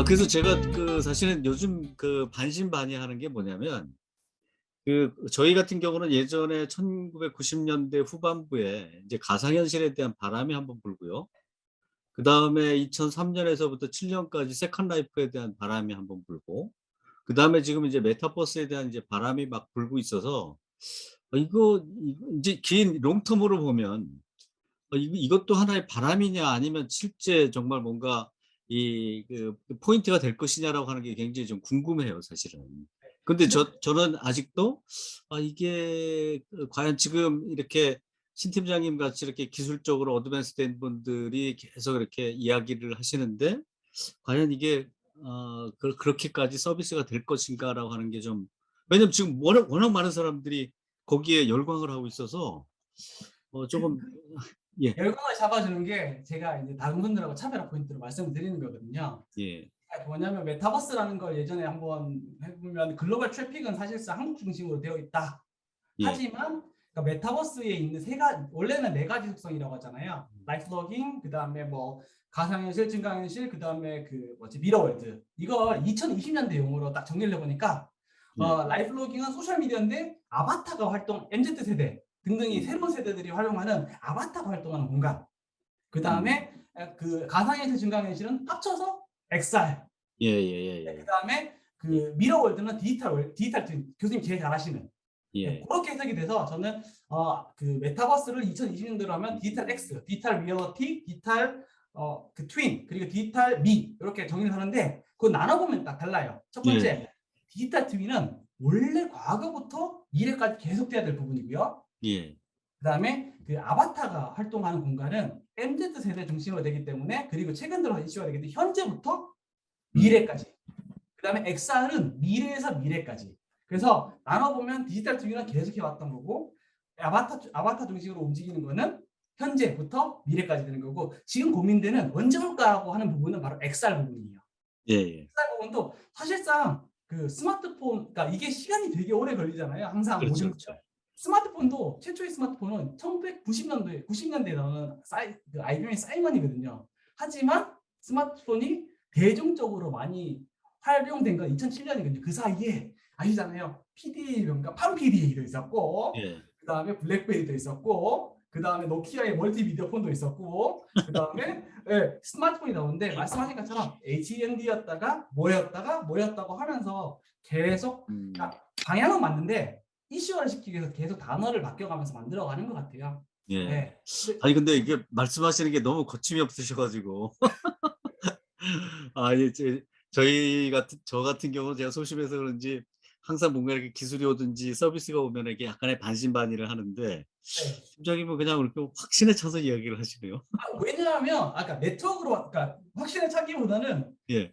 그래서 제가 사실은 요즘 반신반의하는 게 뭐냐면, 저희 같은 경우는 예전에 1990년대 후반부에 이제 가상현실에 대한 바람이 한번 불고요. 그다음에 2003년에서부터 7년까지 세컨 라이프에 대한 바람이 한번 불고, 그다음에 지금 이제 메타버스에 대한 이제 바람이 막 불고 있어서, 이거 인제 긴 롱텀으로 보면, 이것도 하나의 바람이냐 아니면 실제 정말 뭔가 포인트가 될 것이냐라고 하는 게 굉장히 좀 궁금해요, 사실은. 근데 근데 저는 아직도 이게 과연 지금 이렇게 신 팀장님 같이 이렇게 기술적으로 어드밴스된 분들이 계속 이렇게 이야기를 하시는데, 과연 이게 그렇게까지 서비스가 될 것인가라고 하는 게 좀. 왜냐면 지금 워낙 많은 사람들이 거기에 열광을 하고 있어서 조금. 예. 열광을 잡아주는 게 제가 이제 다른 분들하고 차별화 포인트로 말씀을 드리는 거거든요. 예. 뭐냐면 메타버스라는 걸 예전에 한번 해보면 글로벌 트래픽은 사실상 한국 중심으로 되어 있다. 예. 하지만 그러니까 메타버스에 있는 원래는 네 가지 속성이라고 하잖아요. 라이프 로깅, 그다음에 뭐 가상현실, 증강현실, 그다음에 미러월드. 이걸 2020년대 용어로 딱 정리를 해보니까 예. 라이프 로깅은 소셜 미디어인데 아바타가 MZ 세대 등등이 음. 새로운 세대들이 활용하는 아바타가 활동하는 공간. 음. 그다음에 그 가상현실, 증강현실은 합쳐서 XR. 예예예예. 그다음에 그 미러월드는 디지털 트윈. 교수님 제일 잘 아시는. 네, 예. 그렇게 해석이 돼서 저는 그 메타버스를 2020년대로 하면 디지털 음. X, 디지털 리얼리티, 디지털 그 트윈, 그리고 디지털 미 이렇게 정의를 하는데 그거 나눠보면 딱 달라요. 첫 예. 번째, 디지털 트윈은 원래 과거부터 미래까지 계속돼야 될 부분이고요. 예. 그다음에 그 아바타가 활동하는 공간은 MZ 세대 중심으로 되기 때문에, 그리고 최근 들어 이슈가 되기 때문에 현재부터 음. 미래까지. 그다음에 XR은 미래에서 미래까지. 그래서 나눠보면 디지털 트윈은 계속해 왔던 거고, 아바타 중심으로 움직이는 거는 현재부터 미래까지 되는 거고, 지금 고민되는 언제 올까라고 하는 부분은 바로 XR 부분이에요. 예예. XR 부분도 사실상 그 스마트폰, 그러니까 이게 시간이 되게 오래 걸리잖아요. 항상 그렇죠, 모든 그렇죠. 스마트폰도 최초의 스마트폰은 1990년대에 나오는 IBM의 사이먼이거든요. 하지만 스마트폰이 대중적으로 많이 활용된 건 2007년이거든요. 그 사이에 아시잖아요. PDA, 팜 PDA도 있었고, 예. 그다음에 블랙베리도 있었고, 그다음에 노키아의 멀티미디어 폰도 있었고, 그다음에 스마트폰이 나오는데 말씀하신 것처럼 HND였다가 뭐였다고 하면서 계속, 음. 그러니까 방향은 맞는데 이슈화를 시키기 위해서 계속 단어를 바뀌어가면서 만들어가는 것 같아요. 예. 네. 근데 아니 근데 이게 말씀하시는 게 너무 거침이 없으셔 가지고. 예, 저 같은 경우는 제가 소심해서 그런지 항상 뭔가 이렇게 기술이 오든지 서비스가 오면 이렇게 약간의 반신반의를 하는데, 네. 팀장님은 그냥 이렇게 확신에 차서 이야기를 하시네요. 왜냐하면 아까 네트워크로, 그러니까 확신을 찾기보다는 예.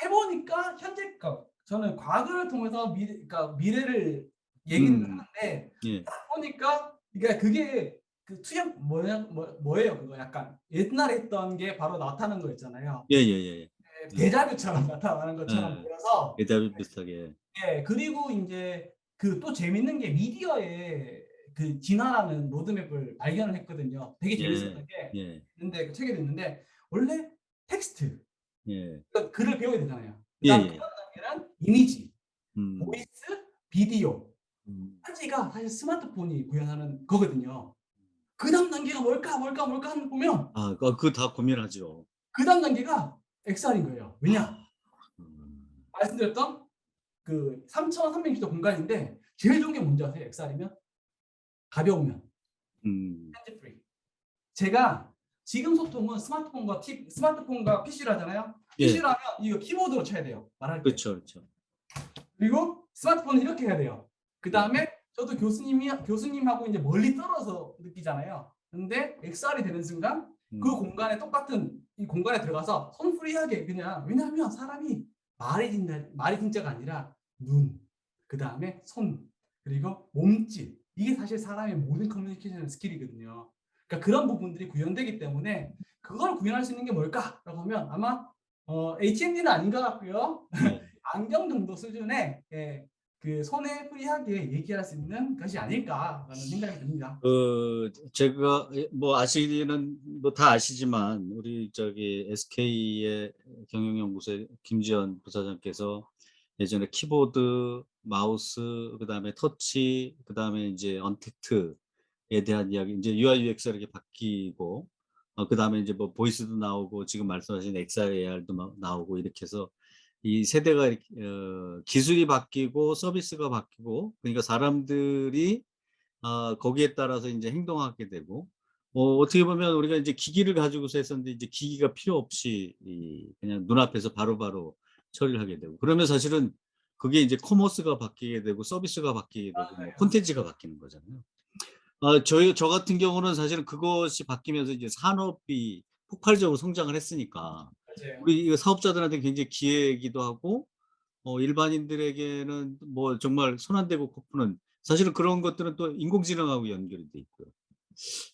해보니까 현재 거, 저는 과거를 통해서 그러니까 미래를 얘기는 음. 하는데 예. 딱 보니까, 그러니까 그게 그 투영 뭐예요 그거, 약간 옛날에 했던 게 바로 나타나는 거 있잖아요. 예예예예. 예. 데자뷰처럼 나타나는 것처럼 예. 보여서. 예답이 비슷하게. 예, 그리고 인제 그 또 재밌는 게 미디어의 그 진화라는 로드맵을 발견을 했거든요. 되게 예. 재밌었던 게 예. 있는데, 그 책에도 있는데, 원래 텍스트, 예. 그러니까 글을 배워야 되잖아요. 그다음 예예. 단계는 이미지, 음. 보이스, 비디오. 음. 3가지가 사실 스마트폰이 구현하는 거거든요. 그다음 단계가 뭘까 하는 거 보면 그거 다 고민하죠. 그다음 단계가 XR인 거예요. 왜냐? 음. 말씀드렸던 그 3,360도 공간인데 제일 좋은 게 뭔지 아세요? XR이면? 가벼우면. 음. 핸즈 프리. 제가 지금 소통은 스마트폰과 PC로 하잖아요. 예. PC로 하면 이거 키보드로 쳐야 돼요, 말할 때. 그렇죠, 그렇죠. 그리고 스마트폰은 이렇게 해야 돼요. 예. 그다음에 저도 교수님하고 이제 멀리 떨어서 느끼잖아요. 근데 XR이 되는 순간 그 음. 공간에, 똑같은 이 공간에 들어가서 손 프리하게 그냥, 왜냐하면 사람이 말이 진짜가 아니라 눈, 그다음에 손, 그리고 몸짓, 이게 사실 사람의 모든 커뮤니케이션 스킬이거든요. 그러니까 그런 부분들이 구현되기 때문에 그걸 구현할 수 있는 게 뭘까라고 하면 아마 HMD는 아닌 것 같고요. 예. 안경 정도 수준의 그 손에 프리하게 얘기할 수 있는 것이 아닐까라는 생각이 듭니다. 제가 뭐 아시는 뭐 다 아시지만 우리 저기 SK의 경영연구소의 김지연 부사장께서 예전에 키보드, 마우스, 그다음에 터치, 그다음에 이제 언택트에 대한 이야기, 이제 UI UX가 이렇게 바뀌고, 그다음에 이제 뭐 보이스도 나오고 지금 말씀하신 XR, AR도 나오고 이렇게 해서 이 세대가 이렇게 기술이 바뀌고 서비스가 바뀌고, 그러니까 사람들이 거기에 따라서 인제 행동하게 되고, 어떻게 보면 우리가 이제 기기를 가지고서 했었는데 이제 기기가 필요 없이 그냥 눈앞에서 바로바로 처리를 하게 되고, 그러면 사실은 그게 이제 커머스가 바뀌게 되고 서비스가 바뀌게 되고 뭐 맞아요. 콘텐츠가 바뀌는 거잖아요. 저 같은 경우는 사실은 그것이 바뀌면서 이제 산업이 폭발적으로 성장을 했으니까 맞아요. 우리 이 사업자들한테 굉장히 기회이기도 하고, 일반인들에게는 뭐 정말 손 안 대고 코푸는, 사실은 그런 것들은 또 인공지능하고 연결이 돼 있고요.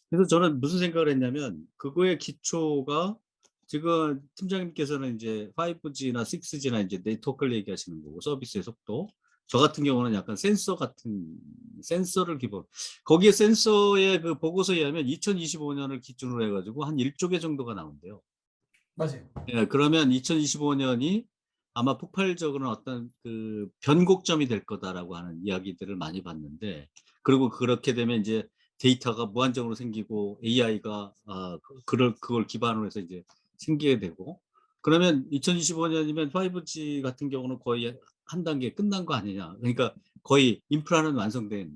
그래서 저는 무슨 생각을 했냐면 그거의 기초가, 지금 팀장님께서는 이제 5G나 6G나 이제 네트워크를 얘기하시는 거고 서비스의 속도. 저 같은 경우는 약간 센서 같은, 센서를 기본, 거기에 센서의 그 보고서에 의하면 2025년을 기준으로 해 가지고 한 1조 개 정도가 나온대요. 맞아요. 예. 그러면 2025년이 아마 폭발적으로 어떤 그 변곡점이 될 거다라고 하는 이야기들을 많이 봤는데, 그리고 그렇게 되면 이제 데이터가 무한정으로 생기고 AI가 그걸 기반으로 해서 이제 생기게 되고, 그러면 2025년이면 5G 같은 경우는 거의 한 단계 끝난 거 아니냐. 그러니까 거의 인프라는 완성된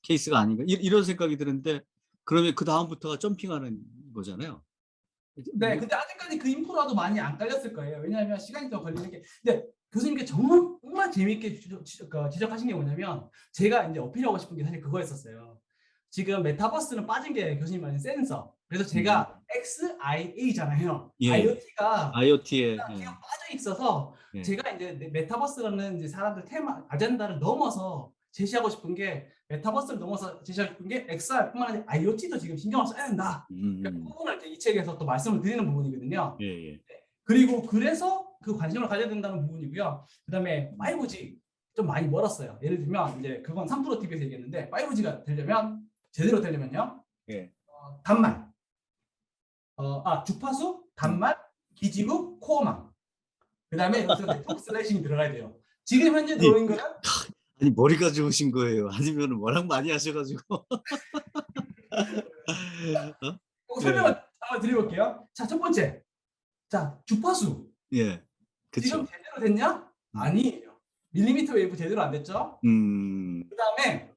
케이스가 아닌가, 이런 생각이 드는데, 그러면 그다음부터가 점핑하는 거잖아요. 네, 뭐. 근데 아직까지 그 인프라도 많이 안 깔렸을 거예요. 왜냐하면 시간이 더 걸리는 게. 근데 교수님께 정말 재미있게 지적하신 게 뭐냐면, 제가 이제 어필하고 싶은 게 사실 그거였었어요. 지금 메타버스는 빠진 게 교수님 말인 센서. 그래서 음. 제가 XIA잖아요. 예. IoT가 IoT에. 지금 예. 빠져 있어서, 예. 제가 이제 메타버스라는 이제 사람들 테마 아젠다를 넘어서 제시하고 싶은 게, 메타버스를 넘어서 제시하고 싶은 게 XR뿐만 아니라 IoT도 지금 신경을 써야 된다. 그러니까 그 부분을 이제 이 책에서 또 말씀을 드리는 부분이거든요. 예예. 그리고 그래서 그 관심을 가져야 된다는 부분이고요. 그다음에 음. 5G 좀 많이 멀었어요. 예를 들면 이제 그건 3프로 TV에서 얘기했는데, 5G가 되려면, 제대로 되려면요. 예. 단말, 주파수, 음. 단말, 기지국, 코어망. 그다음에 여기서 네트워크 슬래싱이 들어가야 돼요. 지금 현재 아니, 들어있는 거는, 아니 머리가 좋으신 거예요? 아니면은 워낙 많이 하셔 가지고. 어? 예. 설명을 한번 드려볼게요. 자, 첫 번째. 자, 주파수. 예. 지금 그쵸. 제대로 됐냐? 음. 아니에요. 밀리미터 웨이브 제대로 안 됐죠? 음. 그다음에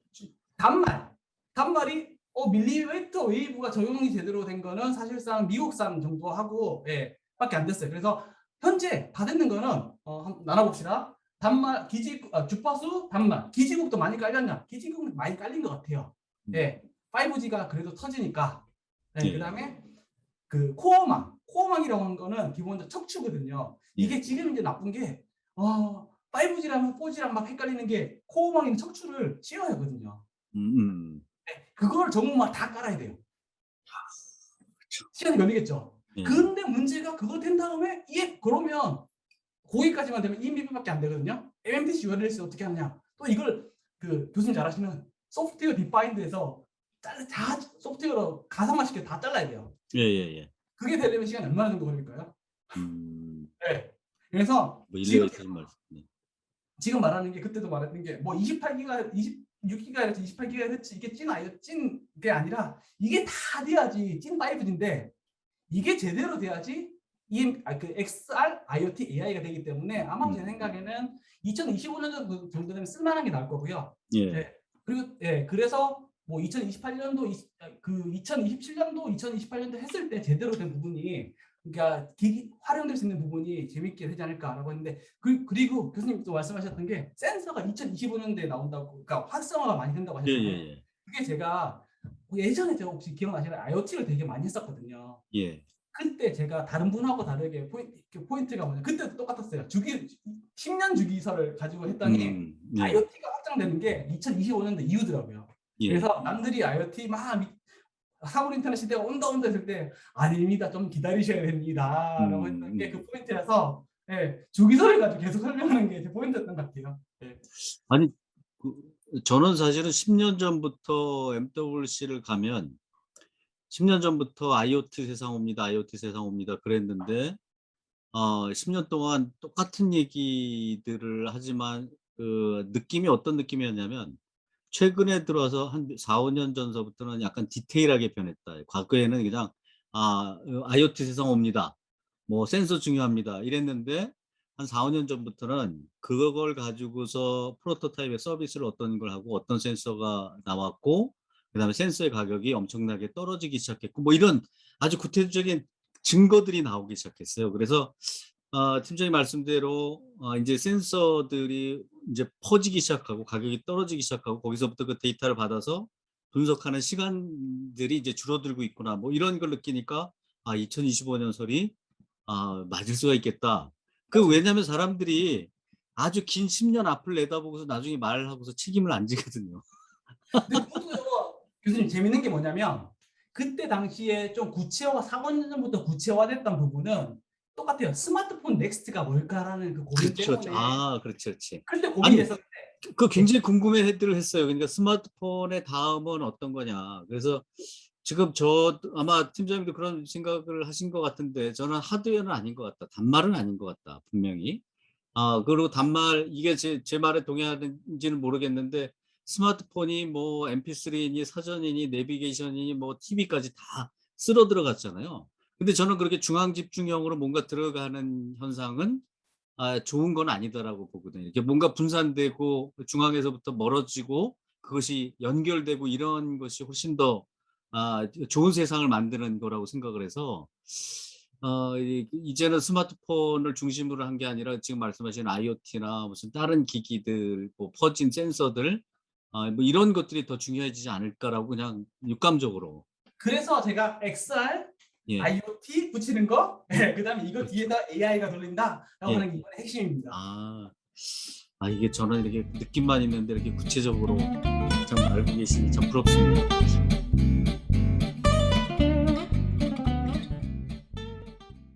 단말. 단말이 밀리미터 웨이브가 적용이 제대로 된 거는 사실상 미국산 정도 하고, 예, 밖에 안 됐어요. 그래서 현재 다 됐는 거는 한번 나눠 봅시다. 단말, 주파수, 단말. 기지국도 많이 깔렸냐? 기지국은 많이 깔린 것 같아요. 음. 예. 5G가 그래도 터지니까. 예, 예. 그다음에 그 코어망이라고 하는 거는 기본적으로 척추거든요. 예. 이게 지금 이제 나쁜 게, 5G랑 4G랑 막 헷갈리는 게, 코어망인 척추를 씌워야 하거든요. 음음. 그걸 정말 다 깔아야 돼요. 그쵸. 시간이 걸리겠죠. 예. 근데 문제가 그거 된 다음에, 이게 그러면 거기까지만 되면 EMB밖에 안 되거든요. MMTC URLs 어떻게 하느냐. 또 이걸 그 교수님 잘 아시는 소프트웨어 디파인드에서 다 소프트웨어로 가상화시켜 다 잘라야 돼요. 예예예. 그게 되려면 시간이 얼마나 정도 걸릴까요? 음. 네. 그래서 뭐 지금 일리가 있으신 말씀. 네. 말하는 게, 그때도 말했던 게, 뭐 28기가 26기가헤르츠, 28기가헤르츠 이게 찐 게 아니라, 이게 다 돼야지 찐 5G인데, 이게 제대로 돼야지 XR, IoT, AI가 되기 때문에, 아마 제 생각에는 2025년 정도 되면 쓸만한 게 나올 거고요. 예. 네. 그리고 그래서 뭐 2028년도, 2027년도, 2028년도 했을 때 제대로 된 부분이, 그러니까 기기 활용될 수 있는 부분이 재밌게 되지 않을까라고 했는데, 그리고 교수님 또 말씀하셨던 게, 센서가 2025년대에 나온다고, 그러니까 활성화가 많이 된다고 하셨잖아요. 예예예. 그게 제가 예전에, 제가 혹시 기억나시나요? IoT를 되게 많이 했었거든요. 예. 그때 제가 다른 분하고 다르게 포인트가 뭐냐, 그때도 똑같았어요. 10년 주기설을 가지고 했더니 예. IoT가 확장되는 게 2025년도 이후더라고요. 예. 그래서 남들이 IoT 막 사물 인터넷 시대가 온다 했을 때, 아닙니다, 좀 기다리셔야 됩니다라고 했던 게 음. 그 포인트라서, 예, 주기설을 가지고 계속 설명하는 게 제 포인트였던 것 같아요. 예. 아니, 그 저는 사실은 10년 전부터 MWC를 가면 10년 전부터 IoT 세상 옵니다. IoT 세상 옵니다. 그랬는데 10년 동안 똑같은 얘기들을 하지만 그 느낌이 어떤 느낌이었냐면 최근에 들어와서 한 4-5년 전서부터는 약간 디테일하게 변했다. 과거에는 그냥 IoT 세상 옵니다. 뭐 센서 중요합니다. 이랬는데 한 4-5년 전부터는 그걸 가지고서 프로토타입의 서비스를 어떤 걸 하고 어떤 센서가 나왔고 그다음에 센서의 가격이 엄청나게 떨어지기 시작했고 뭐 이런 아주 구체적인 증거들이 나오기 시작했어요. 그래서 팀장님 말씀대로 이제 센서들이 이제 퍼지기 시작하고 가격이 떨어지기 시작하고 거기서부터 그 데이터를 받아서 분석하는 시간들이 이제 줄어들고 있구나. 뭐 이런 걸 느끼니까 2025년 설이 맞을 수가 있겠다. 그 맞아요. 왜냐하면 사람들이 아주 긴 10년 앞을 내다보고서 나중에 말을 하고서 책임을 안 지거든요. 근데 그것도요, 교수님 재밌는 게 뭐냐면 그때 당시에 좀 구체화 4년 전부터 구체화됐던 부분은 똑같아요. 스마트폰 넥스트가 뭘까라는 그 고민 그렇죠. 때문에 그렇지, 그렇지. 그때 아니, 고민됐었는데 그 예, 굉장히 궁금해들 했어요. 그러니까 스마트폰의 다음은 어떤 거냐. 그래서 지금 저 아마 팀장님도 그런 생각을 하신 것 같은데 저는 하드웨어는 아닌 것 같다. 단말은 아닌 것 같다. 분명히. 그리고 단말 이게 제 말에 동의하는지는 모르겠는데 스마트폰이 뭐 MP3니 사전이니 내비게이션이니 뭐 TV까지 다 쓸어 들어갔잖아요. 근데 저는 그렇게 중앙 집중형으로 뭔가 들어가는 현상은 좋은 건 아니다라고 보거든요. 이게 뭔가 분산되고 중앙에서부터 멀어지고 그것이 연결되고 이런 것이 훨씬 더 좋은 세상을 만드는 거라고 생각을 해서 이제는 스마트폰을 중심으로 한 게 아니라 지금 말씀하신 IoT나 무슨 다른 기기들, 뭐 퍼진 센서들, 뭐 이런 것들이 더 중요해지지 않을까라고 그냥 육감적으로. 그래서 제가 XR, 예, IoT 붙이는 거, 예, 그다음에 이거 그렇죠. 뒤에다 AI가 돌린다라고 예. 하는 게 이번에 핵심입니다. 아, 이게 저는 이렇게 느낌만 있는데 이렇게 구체적으로 참 알고 계시니 참 부럽습니다.